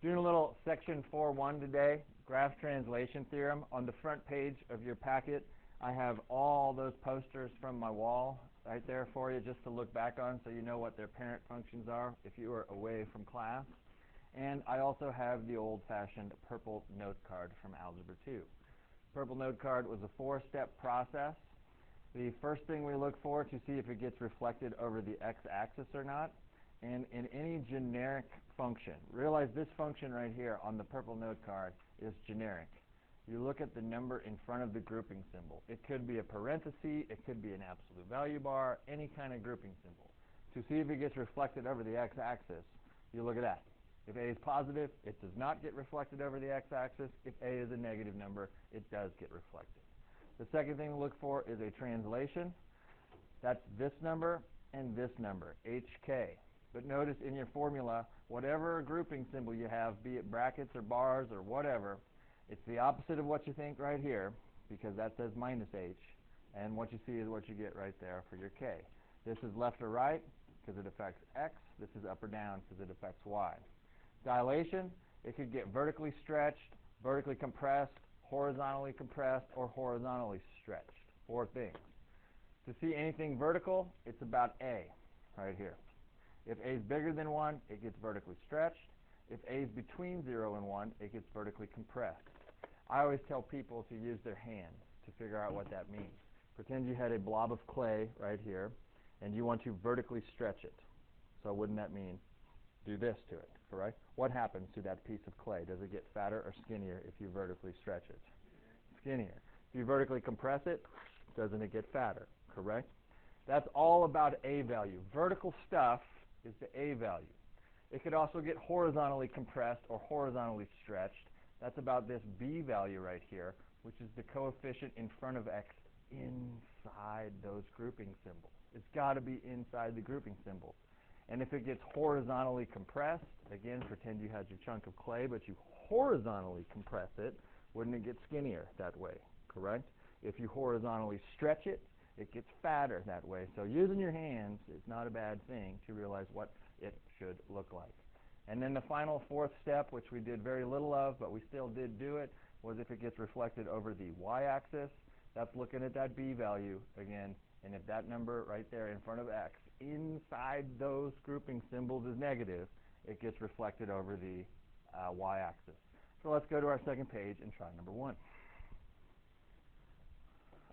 Doing a little section 4.1 today, graph translation theorem. On the front page of your packet, I have all those posters from my wall right there for you just to look back on so you know what their parent functions are if you are away from class. And I also have the old-fashioned purple note card from Algebra 2. Purple note card was a 4-step process. The first thing we look for to see if it gets reflected over the x-axis or not. And in any generic function, realize this function right here on the purple note card is generic. You look at the number in front of the grouping symbol. It could be a parenthesis, it could be an absolute value bar, any kind of grouping symbol. To see if it gets reflected over the x-axis, you look at that. If a is positive, it does not get reflected over the x-axis. If a is a negative number, it does get reflected. The second thing to look for is a translation. That's this number and this number, HK. But notice in your formula, whatever grouping symbol you have, be it brackets or bars or whatever, it's the opposite of what you think right here, because that says minus h, and what you see is what you get right there for your k. This is left or right, because it affects x. This is up or down, because it affects y. Dilation, it could get vertically stretched, vertically compressed, horizontally compressed, or horizontally stretched. 4 things. To see anything vertical, it's about a, right here. If a is bigger than 1, it gets vertically stretched. If a is between 0 and 1, it gets vertically compressed. I always tell people to use their hands to figure out what that means. Pretend you had a blob of clay right here, and you want to vertically stretch it. So wouldn't that mean do this to it, correct? What happens to that piece of clay? Does it get fatter or skinnier if you vertically stretch it? Skinnier. If you vertically compress it, doesn't it get fatter, correct? That's all about a value. Vertical stuff is the a value. It could also get horizontally compressed or horizontally stretched. That's about this b value right here, which is the coefficient in front of x inside those grouping symbols. It's got to be inside the grouping symbols. And if it gets horizontally compressed, again, pretend you had your chunk of clay, but you horizontally compress it, wouldn't it get skinnier that way, correct? If you horizontally stretch it, it gets fatter that way. So using your hands is not a bad thing to realize what it should look like. And then the final 4th step, which we did very little of, but we still did do it, was if it gets reflected over the y-axis. That's looking at that b value again. And if that number right there in front of x inside those grouping symbols is negative, it gets reflected over the y-axis. So let's go to our second page and try number 1.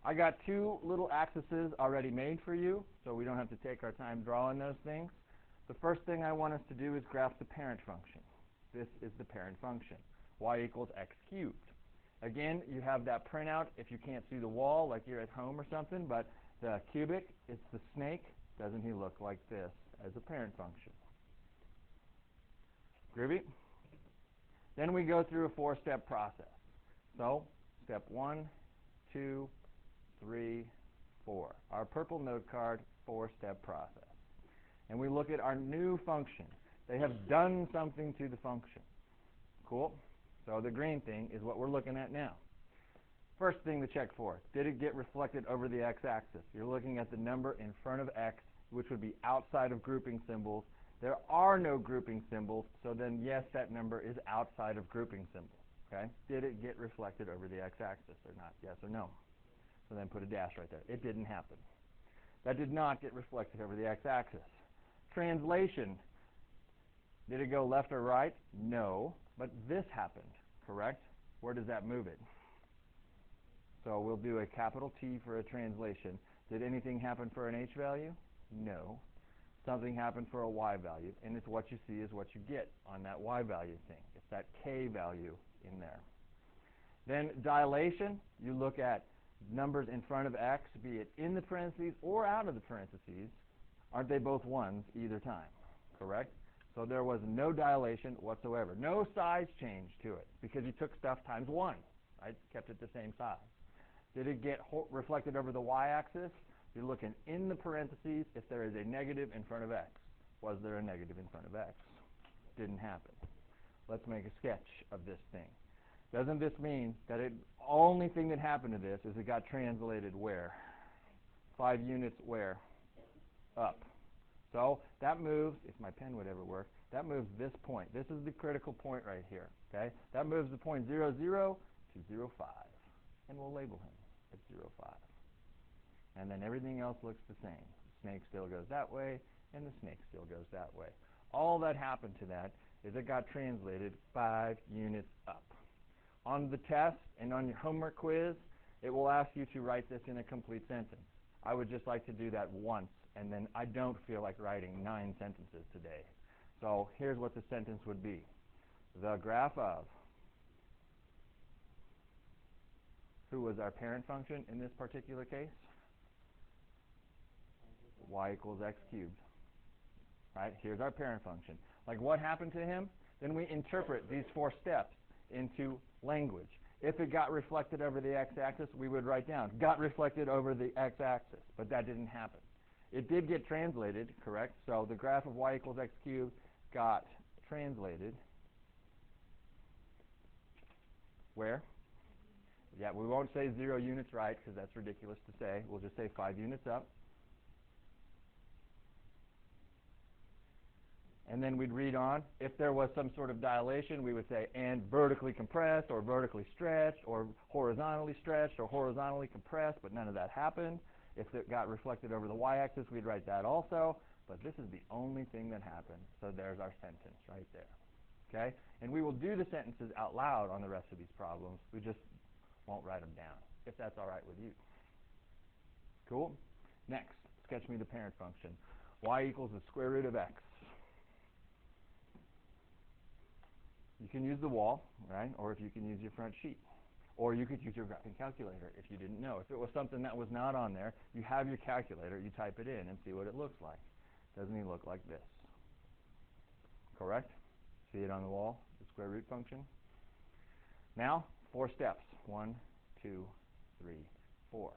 I got 2 little axes already made for you, so we don't have to take our time drawing those things. The first thing I want us to do is graph the parent function. This is the parent function, y equals x cubed. Again, you have that printout if you can't see the wall, like you're at home or something, but the cubic, it's the snake. Doesn't he look like this as a parent function? Groovy? Then we go through a 4-step process. So, step 1, 2, 3, 4. Our purple note card, 4-step process. And we look at our new function. They have done something to the function. Cool? So the green thing is what we're looking at now. First thing to check for, did it get reflected over the x-axis? You're looking at the number in front of x, which would be outside of grouping symbols. There are no grouping symbols, so then yes, that number is outside of grouping symbols. Okay? Did it get reflected over the x-axis or not? Yes or no? So then put a dash right there. It didn't happen. That did not get reflected over the x-axis. Translation. Did it go left or right? No. But this happened, correct? Where does that move it? So we'll do a capital T for a translation. Did anything happen for an h value? No. Something happened for a y value. And it's what you see is what you get on that y value thing. It's that k value in there. Then dilation, you look at numbers in front of x, be it in the parentheses or out of the parentheses. Aren't they both 1s either time? Correct? So there was no dilation whatsoever. No size change to it because you took stuff times 1. Right? Kept it the same size. Did it get reflected over the y-axis? You're looking in the parentheses if there is a negative in front of x. Was there a negative in front of x? Didn't happen. Let's make a sketch of this thing. Doesn't this mean that the only thing that happened to this is it got translated where? 5 units where? Up. So that moves, if my pen would ever work, that moves this point. This is the critical point right here. Okay? That moves the point 0, 0 to 0, 5. And we'll label him at 0, 5. And then everything else looks the same. The snake still goes that way, and the snake still goes that way. All that happened to that is it got translated 5 units up. On the test and on your homework quiz, it will ask you to write this in a complete sentence. I would just like to do that once, and then I don't feel like writing 9 sentences today. So here's what the sentence would be. The graph of, who was our parent function in this particular case? Y equals x cubed. Right? Here's our parent function. Like, what happened to him? Then we interpret these 4 steps into language. If it got reflected over the x-axis, we would write down, got reflected over the x-axis, but that didn't happen. It did get translated, correct? So the graph of y equals x cubed got translated. Where? Yeah, we won't say 0 units right, because that's ridiculous to say. We'll just say 5 units up. And then we'd read on. If there was some sort of dilation, we would say, and vertically compressed, or vertically stretched, or horizontally stretched, or horizontally compressed, but none of that happened. If it got reflected over the y-axis, we'd write that also. But this is the only thing that happened. So there's our sentence right there. Okay? And we will do the sentences out loud on the rest of these problems. We just won't write them down, if that's all right with you. Cool? Next, sketch me the parent function. Y equals the square root of x. You can use the wall, right? Or if you can use your front sheet. Or you could use your graphing calculator if you didn't know. If it was something that was not on there, you have your calculator, you type it in and see what it looks like. Doesn't he look like this? Correct? See it on the wall, the square root function? Now, 4 steps. 1, 2, 3, 4.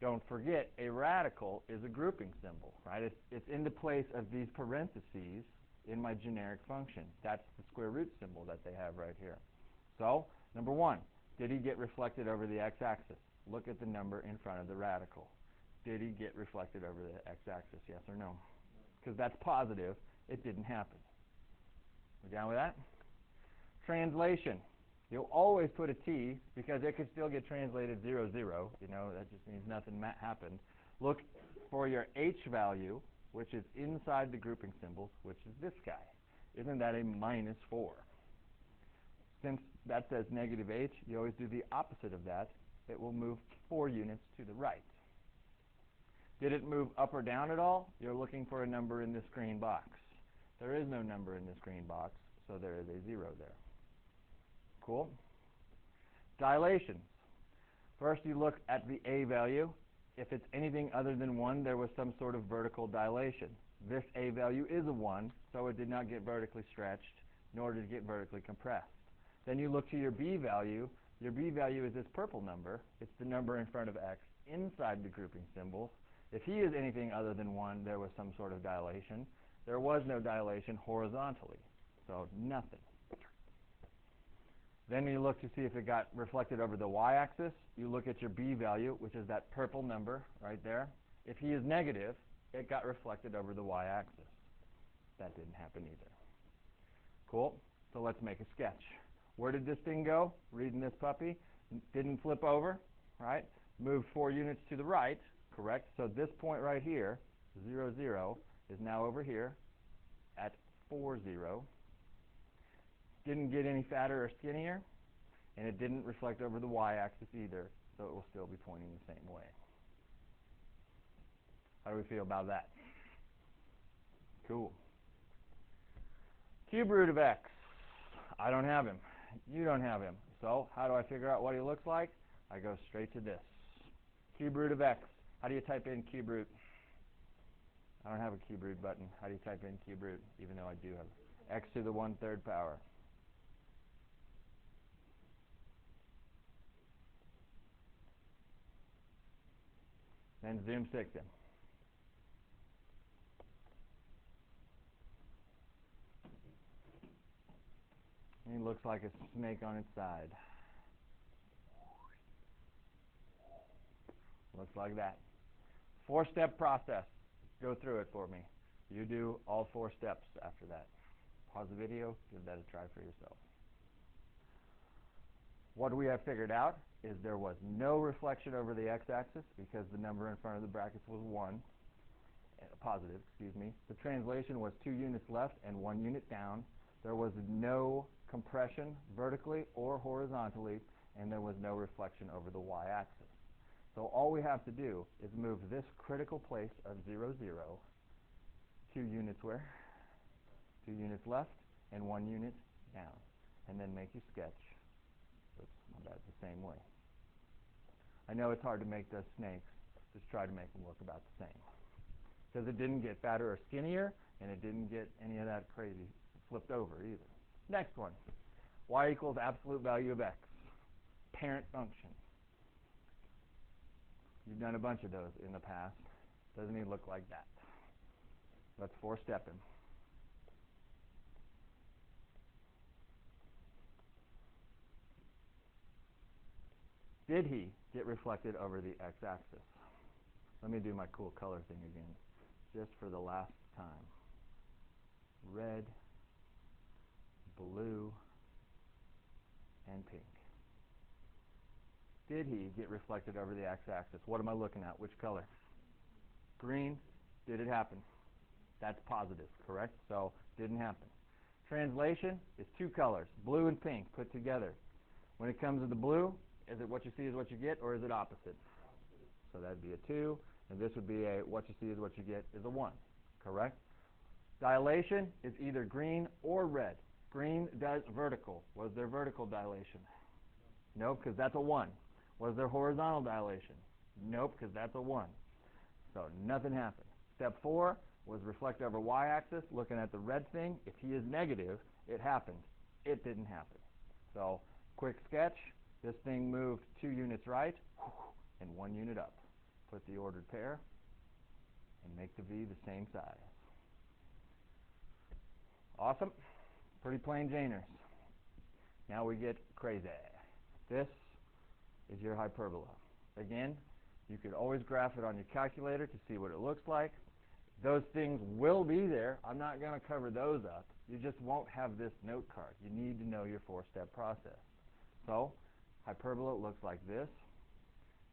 Don't forget, a radical is a grouping symbol, right? It's in the place of these parentheses in my generic function. That's the square root symbol that they have right here. So, number 1, did he get reflected over the x-axis? Look at the number in front of the radical. Did he get reflected over the x-axis, yes or no? Because that's positive. It didn't happen. We down with that? Translation. You'll always put a T because it could still get translated 0, 0. You know, that just means nothing happened. Look for your H value, which is inside the grouping symbols, which is this guy. Isn't that a -4? Since that says negative H, you always do the opposite of that. It will move 4 units to the right. Did it move up or down at all? You're looking for a number in this green box. There is no number in this green box, so there is a 0 there. Cool? Dilations. First you look at the A value. If it's anything other than 1, there was some sort of vertical dilation. This A value is a 1, so it did not get vertically stretched, nor did it get vertically compressed. Then you look to your B value. Your B value is this purple number. It's the number in front of X inside the grouping symbols. If he is anything other than 1, there was some sort of dilation. There was no dilation horizontally, so nothing. Then you look to see if it got reflected over the y-axis. You look at your B value, which is that purple number right there. If he is negative, it got reflected over the y-axis. That didn't happen either. Cool? So let's make a sketch. Where did this thing go? Reading this puppy. Didn't flip over, right? Moved 4 units to the right, correct? So this point right here, 0, 0, is now over here at 4, 0. Didn't get any fatter or skinnier, and it didn't reflect over the y-axis either, so it will still be pointing the same way. How do we feel about that? Cool. Cube root of x. I don't have him. You don't have him. So how do I figure out what he looks like? I go straight to this. Cube root of x. How do you type in cube root? I don't have a cube root button. How do you type in cube root, even though I do have x to the 1/3 power? Then zoom 6 him. And he looks like a snake on its side. Looks like that. 4-step process. Go through it for me. You do all 4 steps after that. Pause the video, give that a try for yourself. What we have figured out is there was no reflection over the x-axis because the number in front of the brackets was 1, positive, excuse me. The translation was 2 units left and 1 unit down. There was no compression vertically or horizontally, and there was no reflection over the y-axis. So all we have to do is move this critical place of 0, 0, 2 units where? 2 units left and 1 unit down, and then make your sketch. Oops, my bad, the same way. I know it's hard to make those snakes. Just try to make them look about the same. Because it didn't get fatter or skinnier, and it didn't get any of that crazy flipped over either. Next one. Y equals absolute value of x. Parent function. You've done a bunch of those in the past. Doesn't even look like that. Let's 4-step him. Did he get reflected over the x-axis? Let me do my cool color thing again, just for the last time. Red, blue, and pink. Did he get reflected over the x-axis? What am I looking at? Which color? Green. Did it happen? That's positive, correct? So, didn't happen. Translation is 2 colors, blue and pink, put together. When it comes to the blue, is it what you see is what you get, or is it opposite? So that'd be a 2, and this would be a what you see is what you get is a 1, correct? Dilation is either green or red. Green does vertical. Was there vertical dilation? Nope, because that's a 1. Was there horizontal dilation? Nope, because that's a 1. So nothing happened. Step 4 was reflect over y-axis, looking at the red thing. If he is negative, it happened. It didn't happen. So quick sketch. This thing moved 2 units right and 1 unit up. Put the ordered pair and make the V the same size. Awesome. Pretty plain Janers. Now we get crazy. This is your hyperbola. Again, you could always graph it on your calculator to see what it looks like. Those things will be there. I'm not going to cover those up. You just won't have this note card. You need to know your 4-step process. So, hyperbola looks like this.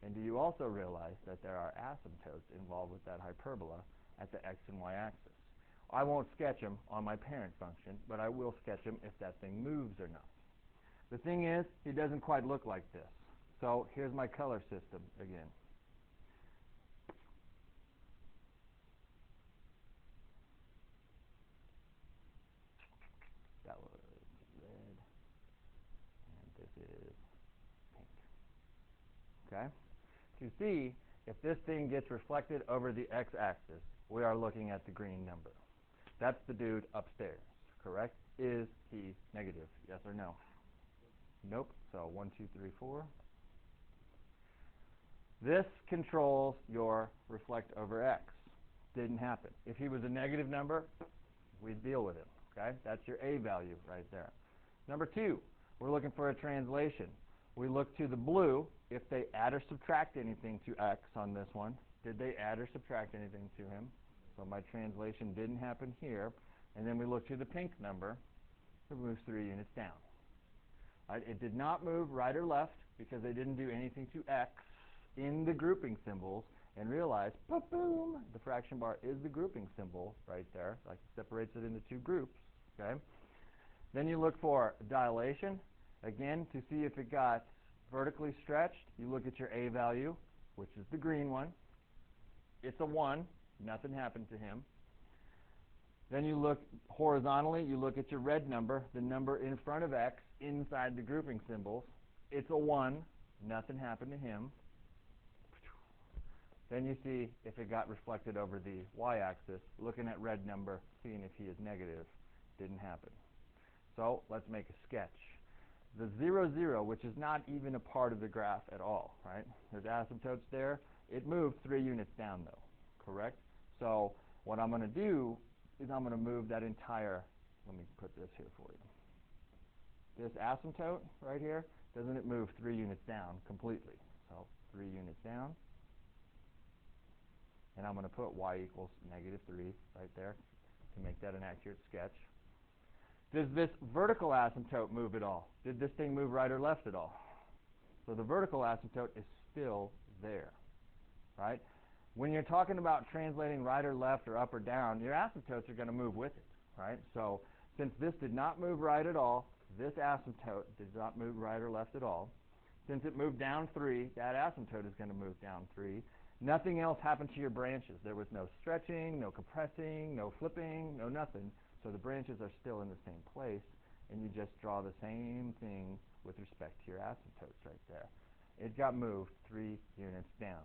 And do you also realize that there are asymptotes involved with that hyperbola at the x and y axis? I won't sketch them on my parent function, but I will sketch them if that thing moves or not. The thing is, it doesn't quite look like this. So here's my color system again. That was red, and this is pink. Okay? To see if this thing gets reflected over the x-axis, we are looking at the green number. That's the dude upstairs, correct? Is he negative? Yes or no? Nope. So 1, 2, 3, 4. This controls your reflect over x. Didn't happen. If he was a negative number, we'd deal with it. Okay? That's your A value right there. Number 2, we're looking for a translation. We look to the blue if they add or subtract anything to x on this one. Did they add or subtract anything to him? So my translation didn't happen here. And then we look to the pink number. It moves 3 units down. Right? It did not move right or left because they didn't do anything to x in the grouping symbols. And realize, boom, the fraction bar is the grouping symbol right there. Like it separates it into 2 groups. Okay. Then you look for dilation. Again, to see if it got vertically stretched, you look at your A value, which is the green one. It's a 1. Nothing happened to him. Then you look horizontally, you look at your red number, the number in front of x inside the grouping symbols. It's a 1. Nothing happened to him. Then you see if it got reflected over the y-axis, looking at red number, seeing if he is negative. Didn't happen. So let's make a sketch. The 0, 0, which is not even a part of the graph at all, right? There's asymptotes there. It moved 3 units down, though, correct? So what I'm going to do is I'm going to move that entire, let me put this here for you. This asymptote right here, doesn't it move 3 units down completely? So 3 units down. And I'm going to put y equals negative 3 right there to make that an accurate sketch. Does this vertical asymptote move at all? Did this thing move right or left at all? So the vertical asymptote is still there, right? When you're talking about translating right or left or up or down, your asymptotes are going to move with it, right? So since this did not move right at all, this asymptote did not move right or left at all. Since it moved down 3, that asymptote is going to move down 3. Nothing else happened to your branches. There was no stretching, no compressing, no flipping, no nothing. So the branches are still in the same place, and you just draw the same thing with respect to your asymptotes right there. It got moved 3 units down.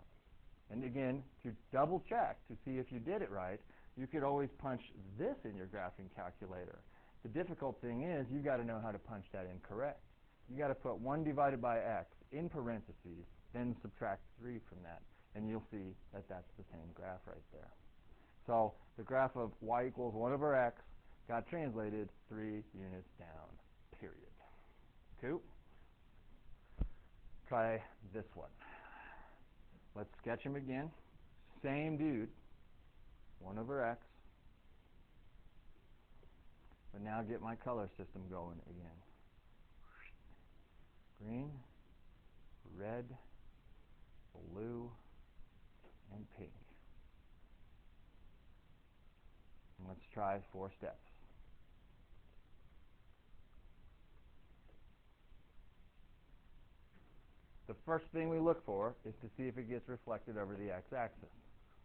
And again, to double check to see if you did it right, you could always punch this in your graphing calculator. The difficult thing is you got to know how to punch that in correct. You got to put 1 divided by x in parentheses, then subtract 3 from that, and you'll see that that's the same graph right there. So the graph of y equals 1 over x got translated 3 units down, period. Cool? Try this one. Let's sketch him again. Same dude, 1 over x. But now get my color system going again. Green, red, blue, and pink. And let's try 4 steps. The first thing we look for is to see if it gets reflected over the x-axis.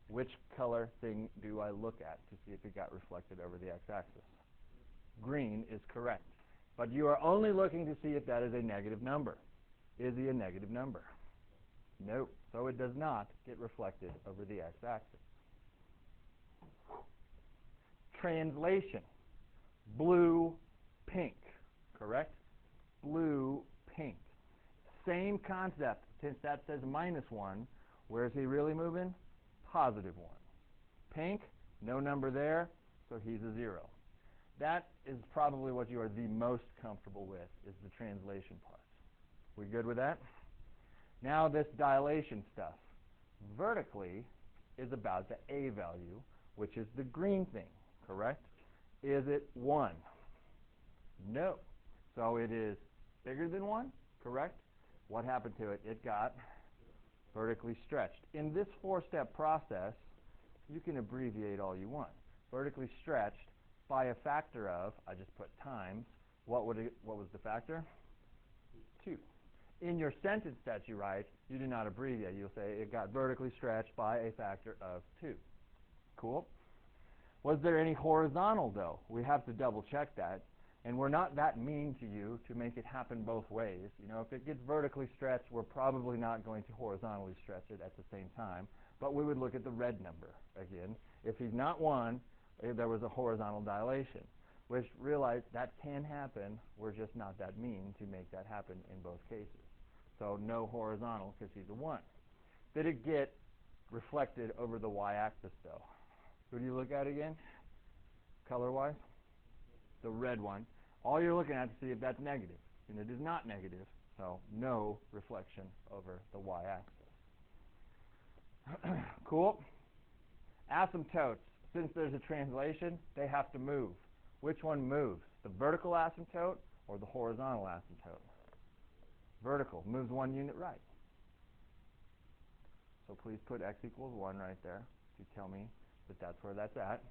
Which color thing do I look at to see if it got reflected over the x-axis? Green is correct. But you are only looking to see if that is a negative number. Is he a negative number? No. So it does not get reflected over the x-axis. Translation. Blue, pink. Correct? Blue, pink. Same concept. Since that says -1, where is he really moving? +1. Pink, no number there, so he's a 0. That is probably what you are the most comfortable with, is the translation part. We good with that? Now this dilation stuff. Vertically is about the A value, which is the green thing, correct? Is it 1? No. So it is bigger than 1, correct? What happened to it? It got vertically stretched. In this 4-step process, you can abbreviate all you want. Vertically stretched by a factor of, I just put times, what was the factor? 2. In your sentence that you write, you do not abbreviate. You'll say it got vertically stretched by a factor of 2. Cool? Was there any horizontal, though? We have to double check that. And we're not that mean to you to make it happen both ways. You know, if it gets vertically stretched, we're probably not going to horizontally stretch it at the same time. But we would look at the red number again. If he's not 1, there was a horizontal dilation, which realize that can happen. We're just not that mean to make that happen in both cases. So no horizontal because he's a 1. Did it get reflected over the y-axis, though? Who do you look at again, color-wise? The red one. All you're looking at to see if that's negative. And it is not negative, so no reflection over the y-axis. Cool? Asymptotes. Since there's a translation, they have to move. Which one moves? The vertical asymptote or the horizontal asymptote? Vertical. Moves 1 unit right. So please put x equals 1 right there to tell me that that's where that's at.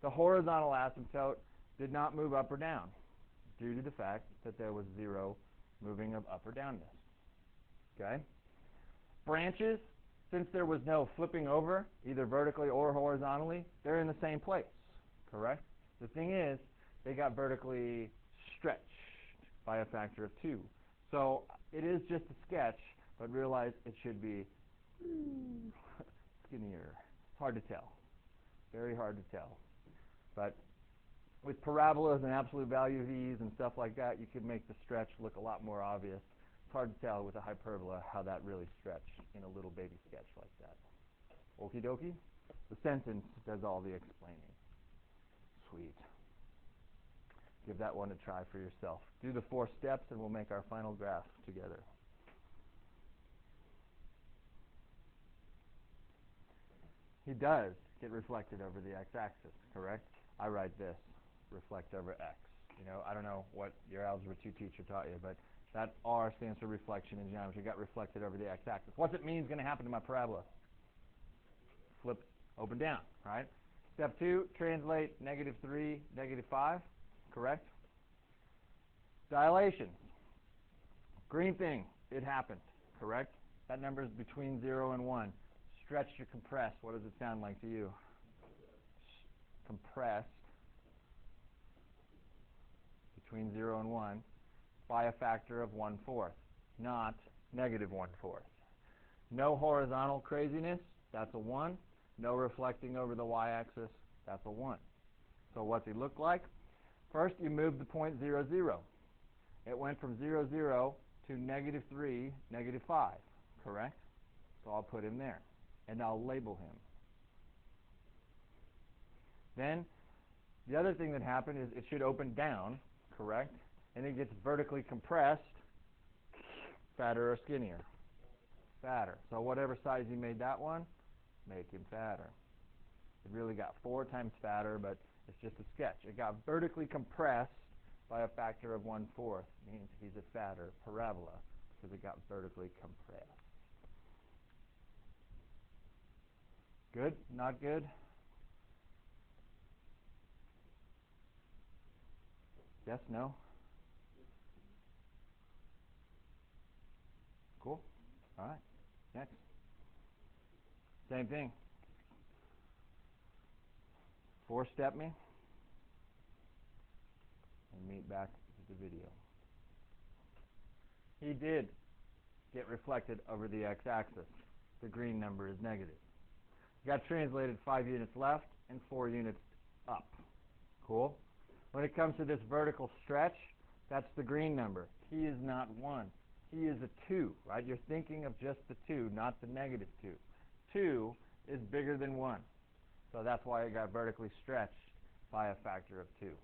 The horizontal asymptote did not move up or down due to the fact that there was 0 moving of up or downness. Okay? Branches, since there was no flipping over, either vertically or horizontally, they're in the same place, correct? The thing is, they got vertically stretched by a factor of 2. So it is just a sketch, but realize it should be skinnier. It's hard to tell. Very hard to tell. But with parabolas and absolute value v's and stuff like that, you can make the stretch look a lot more obvious. It's hard to tell with a hyperbola how that really stretched in a little baby sketch like that. Okie dokie? The sentence does all the explaining. Sweet. Give that one a try for yourself. Do the 4 steps and we'll make our final graph together. He does get reflected over the x-axis, correct? I write this, reflect over x. You know, I don't know what your Algebra 2 teacher taught you, but that R stands for reflection in geometry. Got reflected over the x-axis. What's it mean is going to happen to my parabola? Flip open down, right? Step 2, translate -3, -5, correct? Dilation. Green thing, it happened, correct? That number is between 0 and 1. Stretched or compressed, what does it sound like to you? Compressed between 0 and 1 by a factor of 1/4, not -1/4. No horizontal craziness, that's a 1. No reflecting over the y-axis, that's a 1. So what's he look like? First, you move the point 0, 0. It went from 0, 0 to -3, -5, correct? So I'll put him there, and I'll label him. Then, the other thing that happened is it should open down, correct? And it gets vertically compressed, fatter or skinnier? Fatter. So whatever size you made that one, make him fatter. It really got 4 times fatter, but it's just a sketch. It got vertically compressed by a factor of 1/4. Means he's a fatter parabola because it got vertically compressed. Good? Not good? Yes? No? Cool. All right. Next. Same thing. 4-step me and meet back with the video. He did get reflected over the x-axis. The green number is negative. Got translated 5 units left and 4 units up. Cool? When it comes to this vertical stretch, that's the green number. He is not 1. He is a 2, right? You're thinking of just the 2, not the -2. 2 is bigger than 1. So that's why it got vertically stretched by a factor of 2.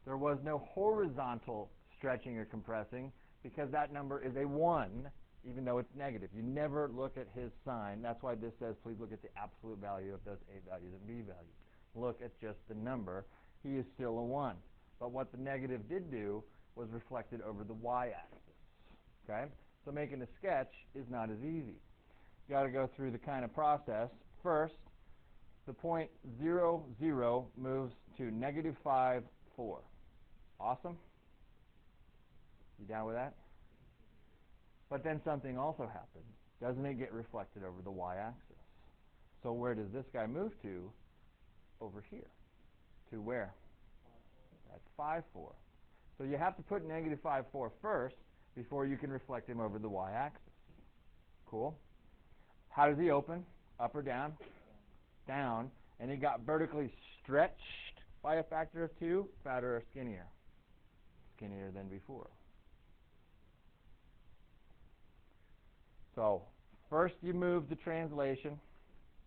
There was no horizontal stretching or compressing because that number is a 1, even though it's negative. You never look at his sign. That's why this says please look at the absolute value of those A values and B values. Look at just the number. He is still a 1. But what the negative did do was reflected over the y-axis. Okay? So making a sketch is not as easy. You got to go through the kind of process. First, the point 0, 0 moves to -5, 4. Awesome? You down with that? But then something also happens. Doesn't it get reflected over the y-axis? So where does this guy move to? Over here. To where? That's 5, 4. So you have to put -5, 4 first before you can reflect him over the y-axis. Cool? How does he open? Up or down? Down. And he got vertically stretched by a factor of 2, fatter or skinnier? Skinnier than before. So first you move the translation,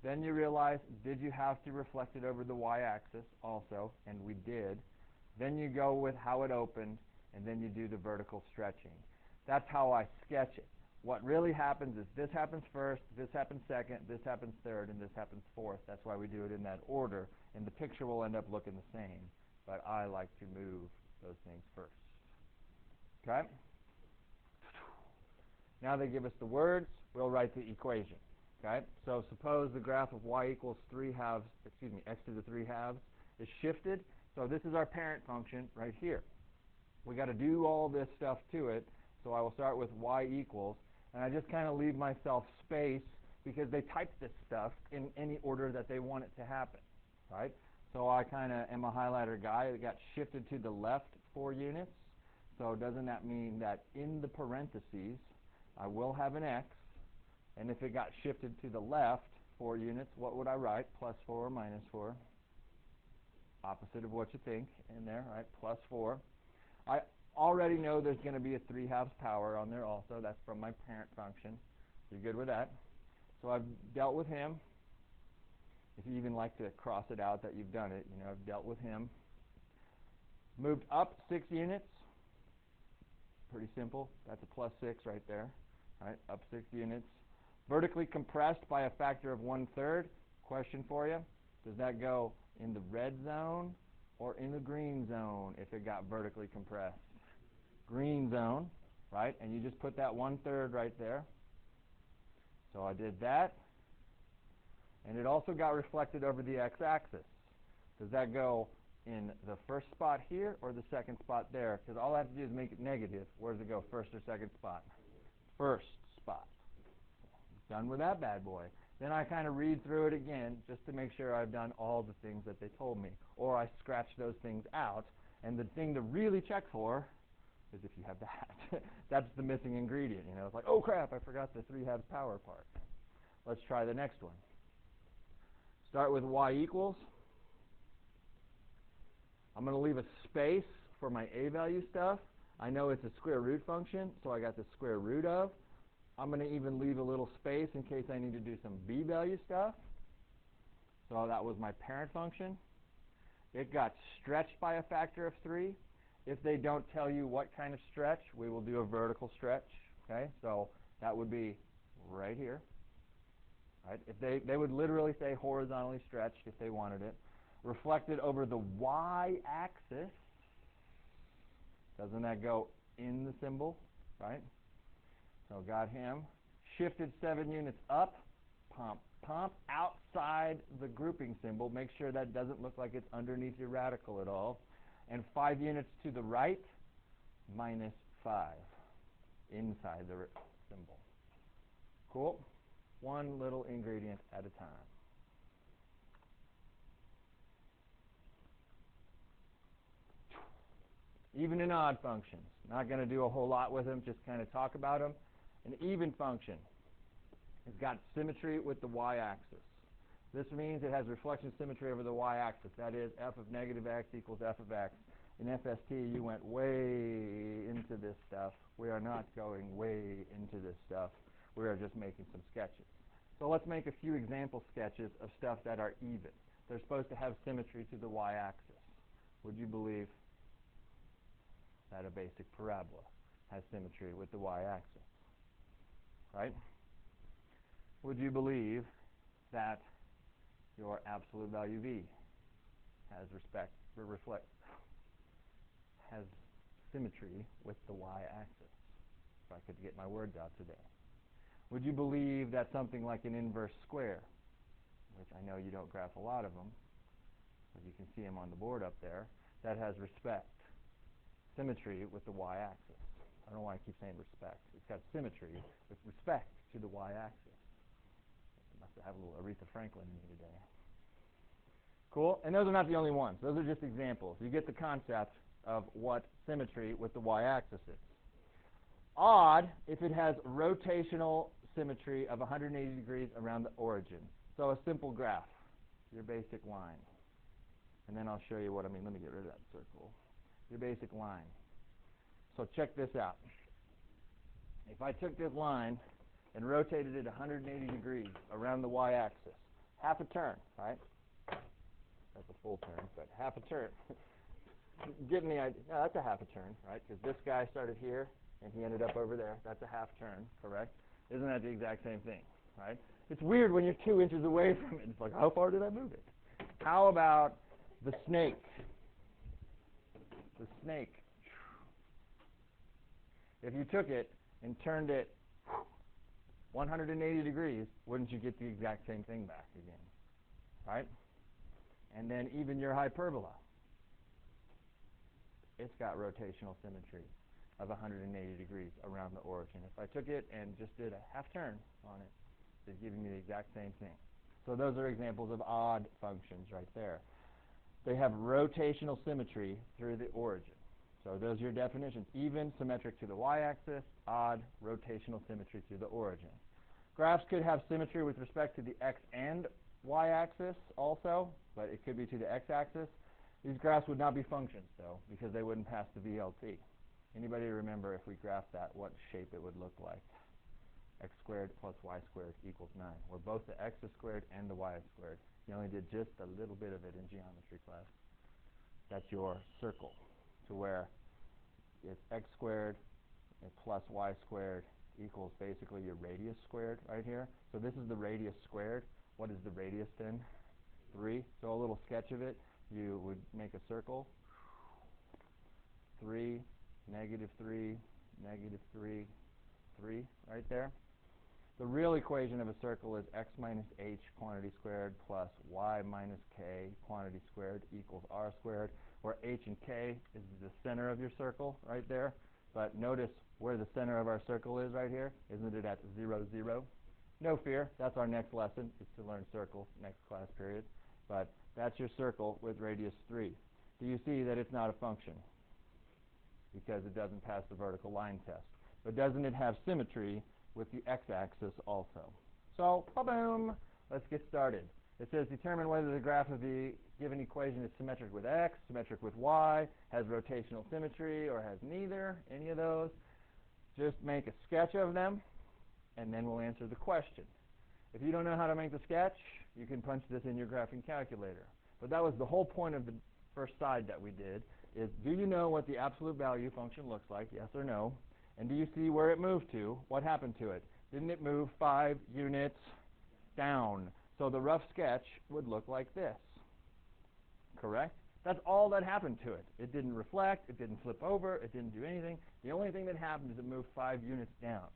then you realize, did you have to reflect it over the y-axis also? And we did. Then you go with how it opened, and then you do the vertical stretching. That's how I sketch it. What really happens is this happens first, this happens second, this happens third, and this happens fourth. That's why we do it in that order, and the picture will end up looking the same. But I like to move those things first. Okay? Now they give us the words. We'll write the equation. Okay? So suppose the graph of y equals x to the 3 halves is shifted. So this is our parent function right here. We got to do all this stuff to it. So I will start with y equals, and I just kind of leave myself space because they type this stuff in any order that they want it to happen, right? So I kind of am a highlighter guy. It got shifted to the left 4 units. So doesn't that mean that in the parentheses I will have an x, and if it got shifted to the left 4 units, what would I write? +4 or -4? Opposite of what you think in there, right? +4. I already know there's going to be a 3/2 power on there also. That's from my parent function. You're good with that? So I've dealt with him. If you even like to cross it out that you've done it, you know, I've dealt with him. Moved up 6 units. Pretty simple. That's a +6 right there. Right? Up 6 units. Vertically compressed by a factor of 1/3. Question for you. Does that go in the red zone or in the green zone if it got vertically compressed? Green zone, right? And you just put that 1/3 right there. So I did that. And it also got reflected over the x-axis. Does that go in the first spot here or the second spot there? Because all I have to do is make it negative. Where does it go, first or second spot? First spot. Done with that bad boy. Then I kind of read through it again just to make sure I've done all the things that they told me. Or I scratch those things out. And the thing to really check for is if you have that. That's the missing ingredient. You know, it's like, oh crap, I forgot the 3/2 power part. Let's try the next one. Start with y equals. I'm going to leave a space for my a value stuff. I know it's a square root function, so I got the square root of. I'm going to even leave a little space in case I need to do some b value stuff. So that was my parent function. It got stretched by a factor of 3. If they don't tell you what kind of stretch, we will do a vertical stretch. Okay, so that would be right here. Right? If they would literally say horizontally stretched if they wanted it. Reflected over the y-axis. Doesn't that go in the symbol, right? So got him. Shifted 7 units up. Pump outside the grouping symbol. Make sure that doesn't look like it's underneath your radical at all. And 5 units to the right, -5 inside the symbol. Cool? One little ingredient at a time. Even and odd functions. Not going to do a whole lot with them, just kind of talk about them. An even function has got symmetry with the y-axis. This means it has reflection symmetry over the y-axis. That is, f of negative x equals f of x. In FST, you went way into this stuff. We are not going way into this stuff. We are just making some sketches. So let's make a few example sketches of stuff that are even. They're supposed to have symmetry to the y-axis. Would you believe that a basic parabola has symmetry with the y-axis? Right? Would you believe that your absolute value v has symmetry with the y-axis? If I could get my words out today. Would you believe that something like an inverse square, which I know you don't graph a lot of them, but you can see them on the board up there, that has symmetry with the y-axis? I don't know why I keep saying respect. It's got symmetry with respect to the y-axis. I must have a little Aretha Franklin in me today. Cool? And those are not the only ones. Those are just examples. You get the concept of what symmetry with the y-axis is. Odd if it has rotational symmetry of 180 degrees around the origin. So a simple graph, your basic line. And then I'll show you what I mean. Let me get rid of that circle. Your basic line. So check this out. If I took this line and rotated it 180 degrees around the y-axis, half a turn, right? That's a full turn, but half a turn. Getting the idea? No, that's a half a turn, right? Because this guy started here and he ended up over there. That's a half turn, correct? Isn't that the exact same thing, right? It's weird when you're 2 inches away from it. It's like, how far did I move it? How about the snake? The snake. If you took it and turned it 180 degrees, wouldn't you get the exact same thing back again, right? And then even your hyperbola. It's got rotational symmetry of 180 degrees around the origin. If I took it and just did a half turn on it, it's giving me the exact same thing. So those are examples of odd functions right there. They have rotational symmetry through the origin. So those are your definitions. Even, symmetric to the y-axis. Odd, rotational symmetry to the origin. Graphs could have symmetry with respect to the x and y-axis also, but it could be to the x-axis. These graphs would not be functions, though, because they wouldn't pass the VLT. Anybody remember if we graphed that, what shape it would look like? X squared plus y squared equals 9, where both the x is squared and the y is squared. You only did just a little bit of it in geometry class. That's your circle, to where it's x squared plus y squared equals basically your radius squared right here. So this is the radius squared. What is the radius then? 3. So a little sketch of it. You would make a circle. 3, -3, -3, 3, right there. The real equation of a circle is x minus h quantity squared plus y minus k quantity squared equals r squared, where h and k is the center of your circle right there. But notice where the center of our circle is right here. Isn't it at 0, 0? No fear. That's our next lesson, is to learn circles next class period. But that's your circle with radius 3. Do you see that it's not a function? Because it doesn't pass the vertical line test. But doesn't it have symmetry with the x-axis also? So, boom, let's get started. It says determine whether the graph of the given equation is symmetric with x, symmetric with y, has rotational symmetry, or has neither, any of those. Just make a sketch of them, and then we'll answer the question. If you don't know how to make the sketch, you can punch this in your graphing calculator. But that was the whole point of the first side that we did, is do you know what the absolute value function looks like, yes or no? And do you see where it moved to? What happened to it? Didn't it move 5 units down? So the rough sketch would look like this. Correct? That's all that happened to it. It didn't reflect, it didn't flip over, it didn't do anything. The only thing that happened is it moved 5 units down.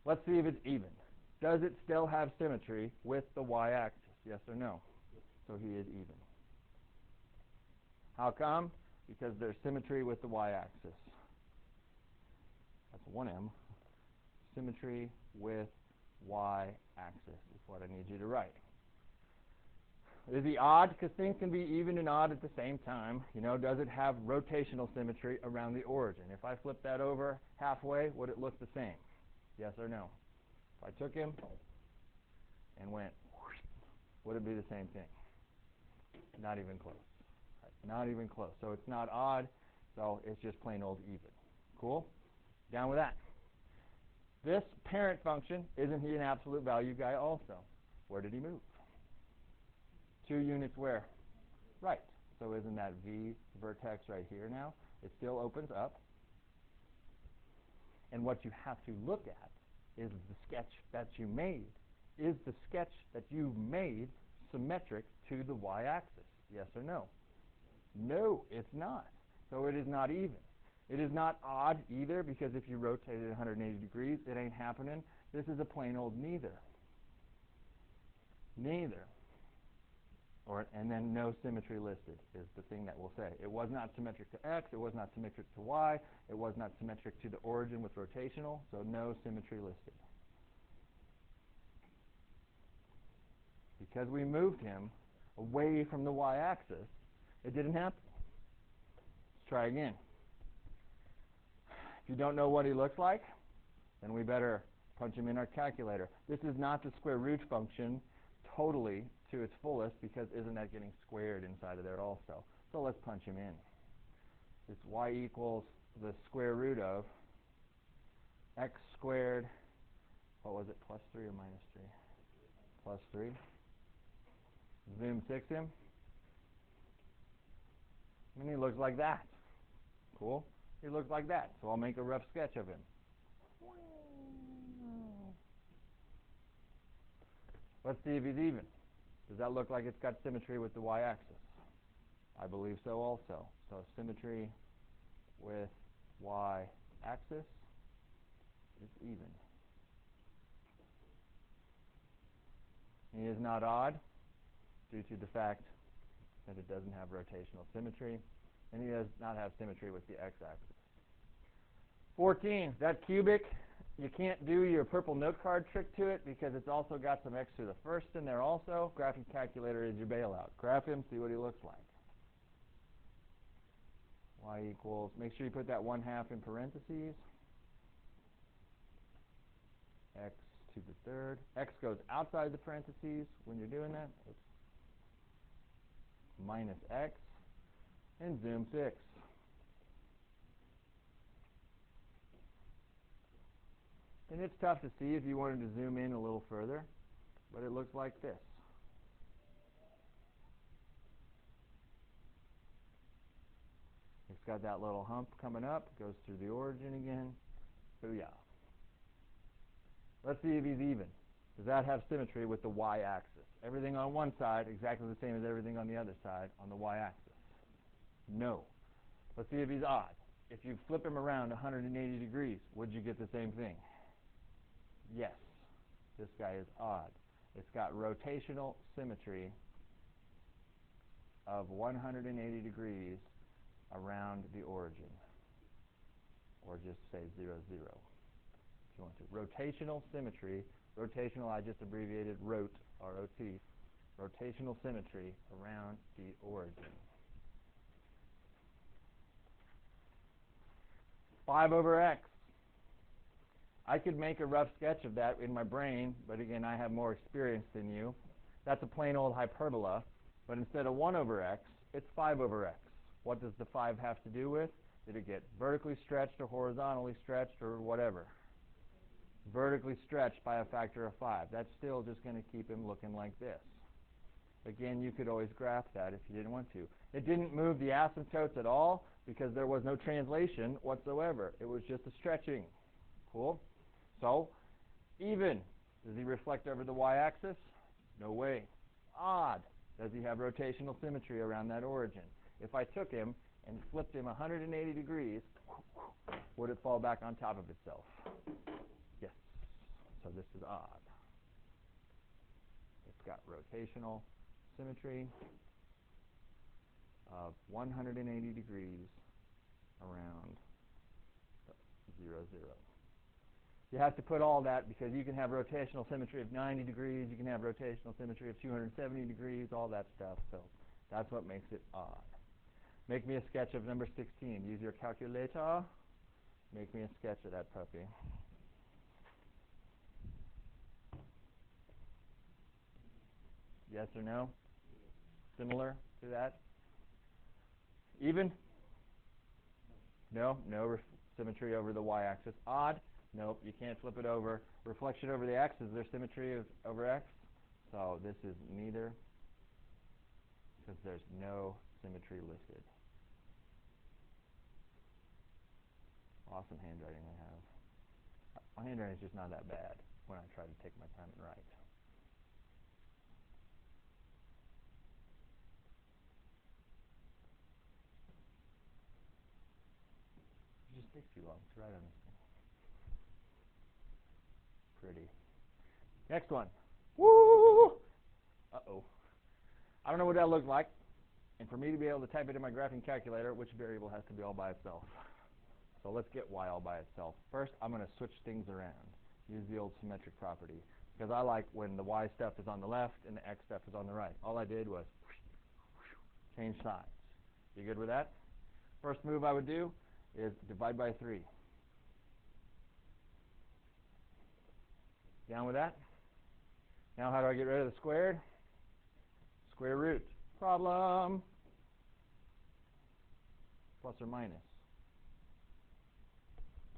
Let's see if it's even. Does it still have symmetry with the y-axis? Yes or no? So he is even. How come? Because there's symmetry with the y-axis. That's 1m. Symmetry with y-axis is what I need you to write. Is he odd? Because things can be even and odd at the same time. You know, does it have rotational symmetry around the origin? If I flip that over halfway, would it look the same? Yes or no? If I took him and went, would it be the same thing? Not even close. Not even close. So it's not odd, so it's just plain old even. Cool? Down with that. This parent function, isn't he an absolute value guy also? Where did he move? 2 units where? Right. So isn't that V vertex right here now? It still opens up. And what you have to look at is the sketch that you made. Is the sketch that you made symmetric to the y-axis? Yes or no? No, it's not. So it is not even. It is not odd either, because if you rotate it 180 degrees, it ain't happening. This is a plain old neither. Neither. And then no symmetry listed is the thing that we'll say. It was not symmetric to x, it was not symmetric to y, it was not symmetric to the origin with rotational, so no symmetry listed. Because we moved him away from the y-axis, it didn't happen. Let's try again. If you don't know what he looks like, then we better punch him in our calculator. This is not the square root function totally to its fullest, because isn't that getting squared inside of there also? So let's punch him in. It's y equals the square root of x squared, what was it, plus 3 or minus 3? Plus 3. Zoom 6 him. And he looks like that. Cool. He looks like that. So I'll make a rough sketch of him. Let's see if he's even. Does that look like it's got symmetry with the y-axis? I believe so also. So symmetry with y-axis is even. He is not odd due to the fact that it doesn't have rotational symmetry, and he does not have symmetry with the x-axis. 14, that cubic, you can't do your purple note card trick to it because it's also got some x to the first in there also. Graphing calculator is your bailout. Graph him, see what he looks like. Y equals, make sure you put that 1/2 in parentheses. X to the third. X goes outside the parentheses when you're doing that. Oops. Minus x, and zoom 6. And it's tough to see if you wanted to zoom in a little further, but it looks like this. It's got that little hump coming up, goes through the origin again. Booyah. Let's see if he's even. Does that have symmetry with the y-axis? Everything on one side exactly the same as everything on the other side on the y-axis? No. Let's see if he's odd. If you flip him around 180 degrees, would you get the same thing? Yes. This guy is odd. It's got rotational symmetry of 180 degrees around the origin. Or just say 0, 0 if you want to. Rotational symmetry. Rotational, I just abbreviated ROT, R-O-T. Rotational symmetry around the origin. 5 over x. I could make a rough sketch of that in my brain, but again, I have more experience than you. That's a plain old hyperbola, but instead of 1 over x, it's 5 over x. What does the 5 have to do with? Did it get vertically stretched or horizontally stretched or whatever? Vertically stretched by a factor of 5. That's still just going to keep him looking like this. Again, you could always graph that if you didn't want to. It didn't move the asymptotes at all because there was no translation whatsoever. It was just a stretching. Cool? So, even. Does he reflect over the y-axis? No way. Odd. Does he have rotational symmetry around that origin? If I took him and flipped him 180 degrees, would it fall back on top of itself? Yes. So this is odd. It's got rotational symmetry of 180 degrees around 0, 0. You have to put all that because you can have rotational symmetry of 90 degrees, you can have rotational symmetry of 270 degrees, all that stuff. So that's what makes it odd. Make me a sketch of number 16. Use your calculator. Make me a sketch of that puppy. Yes or no? Similar to that? Even? No? No symmetry over the y-axis. Odd? Nope, you can't flip it over. Reflection over the x, is there symmetry over x? So this is neither, because there's no symmetry listed. Awesome handwriting I have. My handwriting is just not that bad when I try to take my time and write. It just takes too long to write on this thing. Pretty. Next one. Woo! Uh-oh. I don't know what that looks like. And for me to be able to type it in my graphing calculator, which variable has to be all by itself? So let's get y all by itself. First, I'm going to switch things around. Use the old symmetric property. Because I like when the y stuff is on the left and the x stuff is on the right. All I did was change sides. You good with that? First move I would do is divide by 3. Down with that? Now how do I get rid of the squared? Square root. Problem. Plus or minus.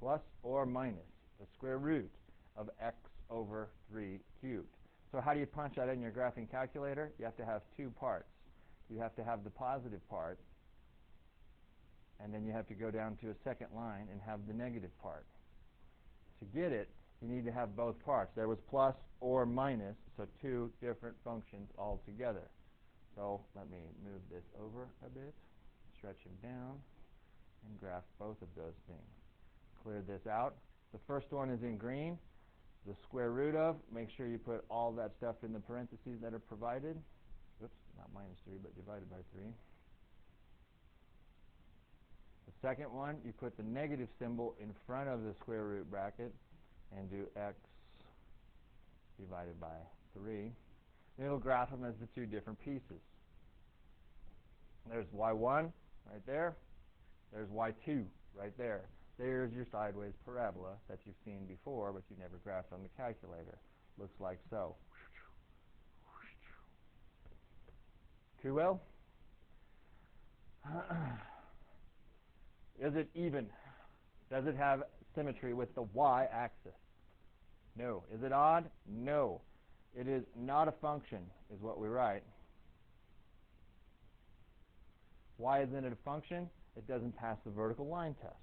Plus or minus the square root of x over 3 cubed. So how do you punch that in your graphing calculator? You have to have 2 parts. You have to have the positive part, and then you have to go down to a second line and have the negative part. To get it, you need to have both parts. There was plus or minus, so 2 different functions altogether. So let me move this over a bit, stretch him down, and graph both of those things. Clear this out. The first one is in green. The square root of, make sure you put all that stuff in the parentheses that are provided. Oops, not minus 3, but divided by 3. The second one, you put the negative symbol in front of the square root bracket and do x divided by 3. Then it'll graph them as the 2 different pieces. There's y1 right there. There's y2 right there. There's your sideways parabola that you've seen before, but you never graphed on the calculator. Looks like so. Too well? Is it even? Does it have symmetry with the y-axis? No. Is it odd? No. It is not a function, is what we write. Why isn't it a function? It doesn't pass the vertical line test.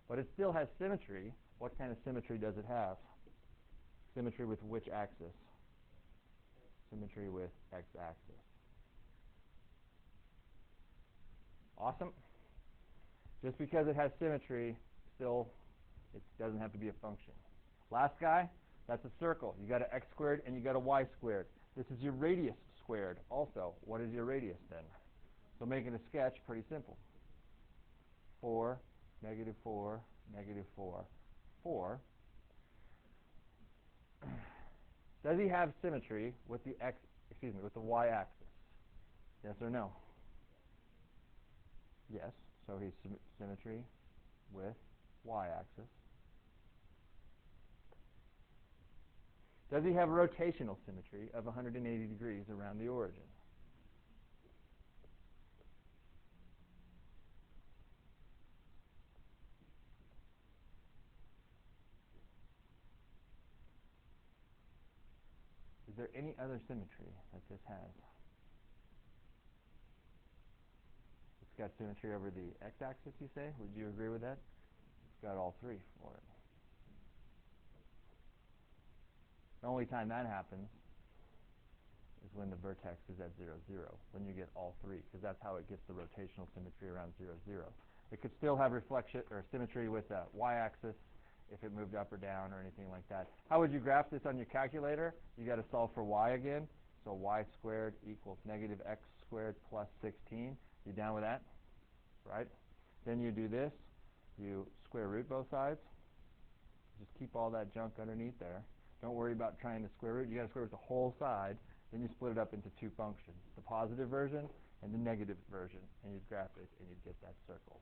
But it still has symmetry. What kind of symmetry does it have? Symmetry with which axis? symmetry with x-axis. Awesome. Just because it has symmetry, still it doesn't have to be a function. Last guy, that's a circle. You got an x squared and you got a y squared. This is your radius squared also. What is your radius then? So making a sketch, pretty simple. 4, negative 4, negative 4, 4. Does he have symmetry with the with the y-axis? Yes or no? Yes. So he's symmetry with y-axis. Does he have rotational symmetry of 180 degrees around the origin? Is there any other symmetry that this has? It's got symmetry over the x-axis, you say? Would you agree with that? It's got all three for it. The only time that happens is when the vertex is at 0, 0, when you get all three, because that's how it gets the rotational symmetry around 0, 0. It could still have reflection or symmetry with the y-axis if it moved up or down or anything like that. How would you graph this on your calculator? You got to solve for y again. So y squared equals negative x squared plus 16. You down with that? Right? Then you do this. You square root both sides. Just keep all that junk underneath there. Don't worry about trying to square root. You got to square root the whole side. Then you split it up into two functions, the positive version and the negative version, and you'd graph it and you'd get that circle.